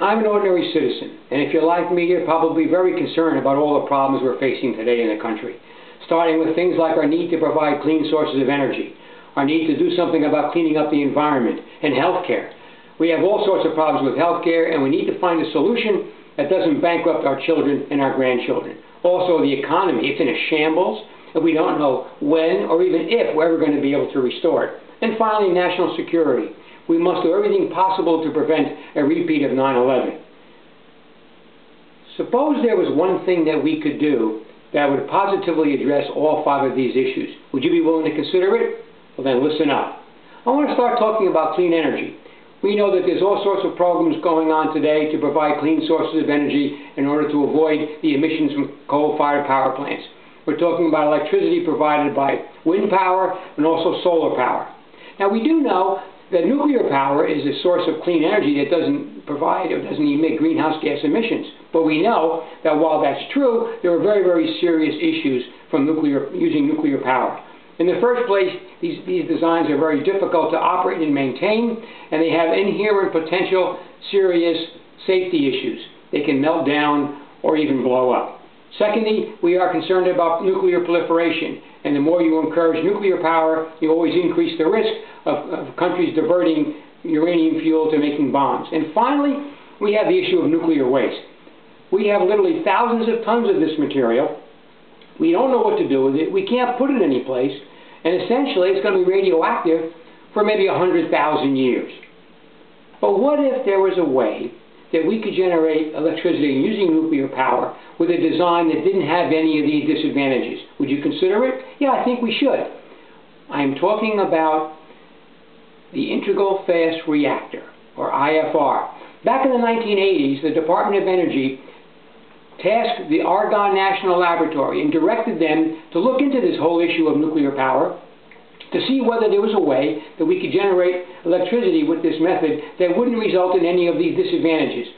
I'm an ordinary citizen, and if you're like me, you're probably very concerned about all the problems we're facing today in the country, starting with things like our need to provide clean sources of energy, our need to do something about cleaning up the environment, and health care. We have all sorts of problems with health care, and we need to find a solution that doesn't bankrupt our children and our grandchildren. Also, the economy, it's in a shambles, and we don't know when or even if we're ever going to be able to restore it. And finally, national security. We must do everything possible to prevent a repeat of 9/11. Suppose there was one thing that we could do that would positively address all 5 of these issues. Would you be willing to consider it? Well, then listen up. I want to start talking about clean energy. We know that there's all sorts of programs going on today to provide clean sources of energy in order to avoid the emissions from coal-fired power plants. We're talking about electricity provided by wind power and also solar power. Now, we do know that nuclear power is a source of clean energy that doesn't provide or doesn't emit greenhouse gas emissions. But we know that while that's true, there are very, very serious issues from using nuclear power. In the first place, these designs are very difficult to operate and maintain, and they have inherent potential serious safety issues. They can melt down or even blow up. Secondly, we are concerned about nuclear proliferation, and the more you encourage nuclear power, you always increase the risk of countries diverting uranium fuel to making bombs. And finally, we have the issue of nuclear waste. We have literally thousands of tons of this material. We don't know what to do with it. We can't put it anyplace. And essentially, it's going to be radioactive for maybe 100,000 years. But what if there was a way that we could generate electricity using nuclear power with a design that didn't have any of these disadvantages? Would you consider it? Yeah, I think we should. I'm talking about the Integral Fast Reactor, or IFR. Back in the 1980s, the Department of Energy tasked the Argonne National Laboratory and directed them to look into this whole issue of nuclear power to see whether there was a way that we could generate electricity with this method that wouldn't result in any of these disadvantages.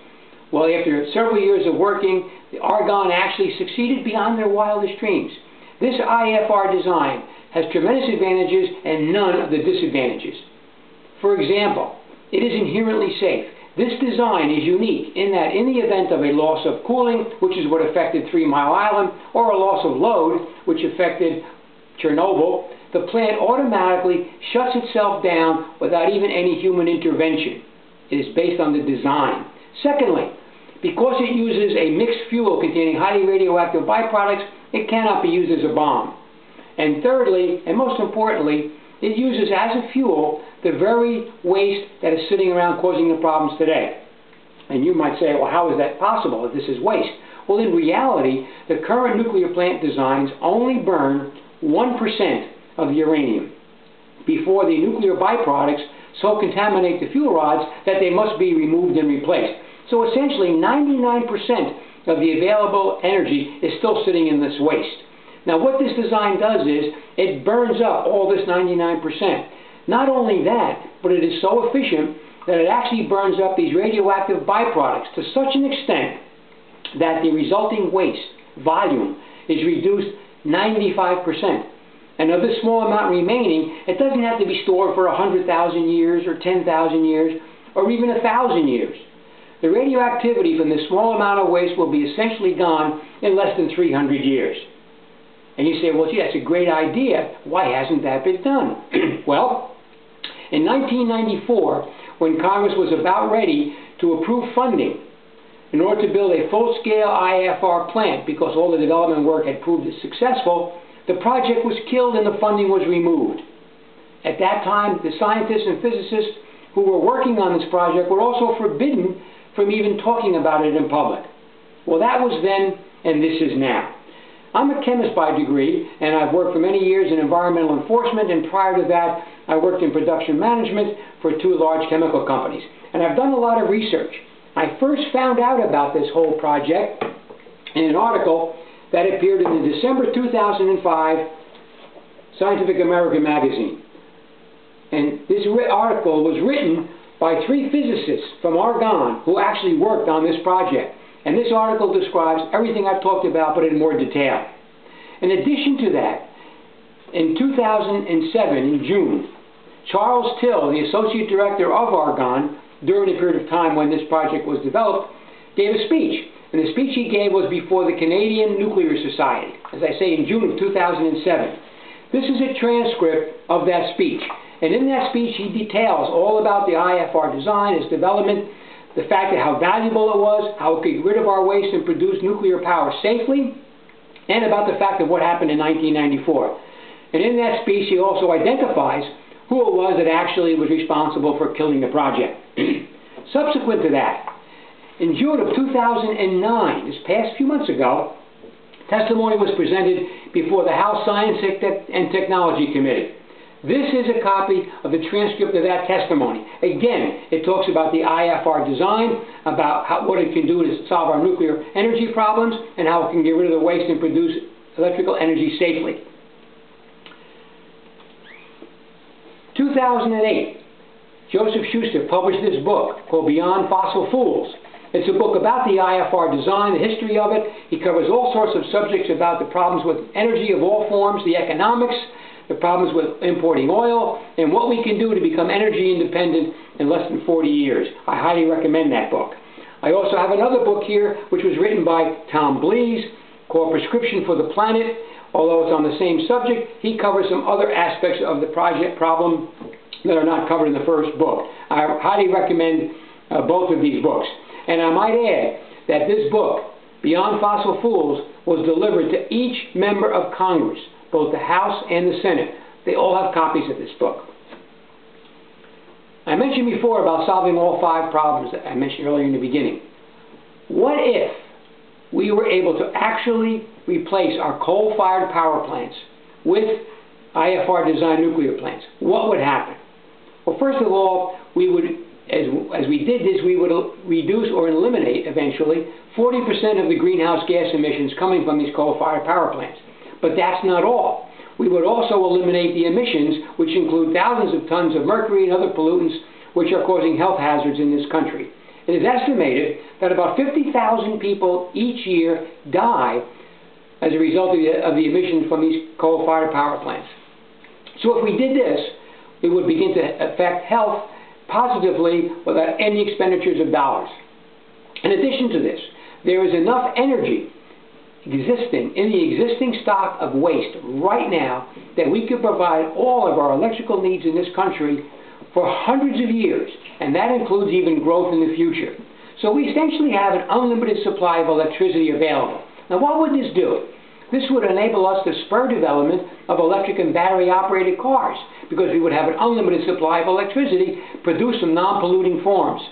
Well, after several years of working, the Argonne actually succeeded beyond their wildest dreams. This IFR design has tremendous advantages and none of the disadvantages. For example, it is inherently safe. This design is unique in that in the event of a loss of cooling, which is what affected 3 Mile Island, or a loss of load, which affected Chernobyl, the plant automatically shuts itself down without even any human intervention. It is based on the design. Secondly, because it uses a mixed fuel containing highly radioactive byproducts, it cannot be used as a bomb. And thirdly, and most importantly, it uses as a fuel the very waste that is sitting around causing the problems today. And you might say, well, how is that possible if this is waste? Well, in reality, the current nuclear plant designs only burn 1% of the uranium before the nuclear byproducts so contaminate the fuel rods that they must be removed and replaced. So essentially, 99% of the available energy is still sitting in this waste. Now, what this design does is it burns up all this 99%. Not only that, but it is so efficient that it actually burns up these radioactive byproducts to such an extent that the resulting waste volume is reduced 95%. And of this small amount remaining, it doesn't have to be stored for 100,000 years or 10,000 years or even 1,000 years. The radioactivity from this small amount of waste will be essentially gone in less than 300 years. And you say, well, gee, that's a great idea. Why hasn't that been done? Well, in 1994, when Congress was about ready to approve funding in order to build a full-scale IFR plant because all the development work had proved successful, the project was killed and the funding was removed. At that time, the scientists and physicists who were working on this project were also forbidden from even talking about it in public. Well, that was then, and this is now. I'm a chemist by degree, and I've worked for many years in environmental enforcement, and prior to that, I worked in production management for 2 large chemical companies. And I've done a lot of research. I first found out about this whole project in an article that appeared in the December 2005 Scientific American magazine. And this article was written by 3 physicists from Argonne who actually worked on this project. And this article describes everything I've talked about, but in more detail. In addition to that, in 2007, in June, Charles Till, the Associate Director of Argonne, during the period of time when this project was developed, gave a speech. And the speech he gave was before the Canadian Nuclear Society, as I say, in June of 2007. This is a transcript of that speech. And in that speech, he details all about the IFR design, its development, the fact that how valuable it was, how it could get rid of our waste and produce nuclear power safely, and about the fact of what happened in 1994. And in that speech, he also identifies who it was that actually was responsible for killing the project. Subsequent to that, in June of 2009, this past few months ago, testimony was presented before the House Science and Technology Committee. This is a copy of the transcript of that testimony. Again, it talks about the IFR design, about what it can do to solve our nuclear energy problems, and how it can get rid of the waste and produce electrical energy safely. 2008, Joseph Schuster published this book called Beyond Fossil Fuels. It's a book about the IFR design, the history of it. He covers all sorts of subjects about the problems with energy of all forms, the economics, the problems with importing oil, and what we can do to become energy independent in less than 40 years. I highly recommend that book. I also have another book here, which was written by Tom Blees, called Prescription for the Planet. Although it's on the same subject, he covers some other aspects of the project problem that are not covered in the first book. I highly recommend both of these books. And I might add that this book, Beyond Fossil Fuels, was delivered to each member of Congress, both the House and the Senate. They all have copies of this book. I mentioned before about solving all 5 problems that I mentioned earlier in the beginning. What if we were able to actually replace our coal-fired power plants with IFR design nuclear plants? What would happen? Well, first of all, we would, as we did this, we would reduce or eliminate, eventually, 40% of the greenhouse gas emissions coming from these coal-fired power plants. But that's not all. We would also eliminate the emissions, which include thousands of tons of mercury and other pollutants, which are causing health hazards in this country. It is estimated that about 50,000 people each year die as a result of the emissions from these coal-fired power plants. So if we did this, it would begin to affect health positively without any expenditures of dollars. In addition to this, there is enough energy existing in the existing stock of waste right now that we could provide all of our electrical needs in this country for hundreds of years, and that includes even growth in the future. So we essentially have an unlimited supply of electricity available. Now, what would this do? This would enable us to spur development of electric and battery-operated cars, because we would have an unlimited supply of electricity produced from non-polluting forms.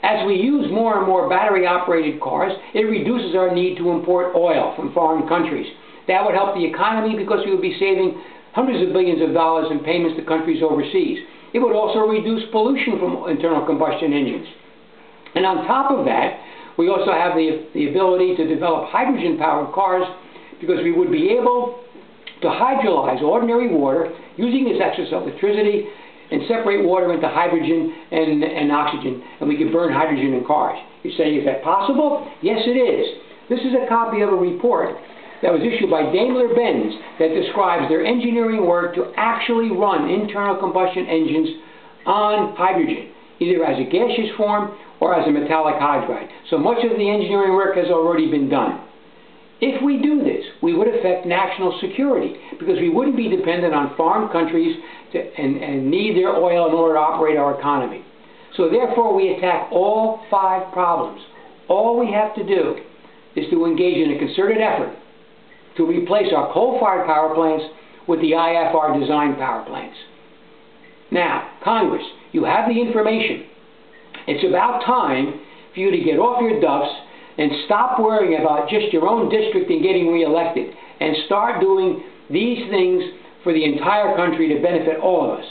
As we use more and more battery-operated cars, it reduces our need to import oil from foreign countries. That would help the economy because we would be saving hundreds of billions of dollars in payments to countries overseas. It would also reduce pollution from internal combustion engines. And on top of that, we also have the ability to develop hydrogen-powered cars, because we would be able to hydrolyze ordinary water using this excess electricity and separate water into hydrogen and oxygen, and we could burn hydrogen in cars. You say, is that possible? Yes, it is. This is a copy of a report that was issued by Daimler-Benz that describes their engineering work to actually run internal combustion engines on hydrogen, either as a gaseous form or as a metallic hydride. So much of the engineering work has already been done. If we do this, we would affect national security, because we wouldn't be dependent on foreign countries and need their oil in order to operate our economy. So therefore, we attack all 5 problems. All we have to do is to engage in a concerted effort to replace our coal-fired power plants with the IFR design power plants. Now, Congress, you have the information. It's about time for you to get off your duffs and stop worrying about just your own district and getting reelected, and start doing these things for the entire country to benefit all of us.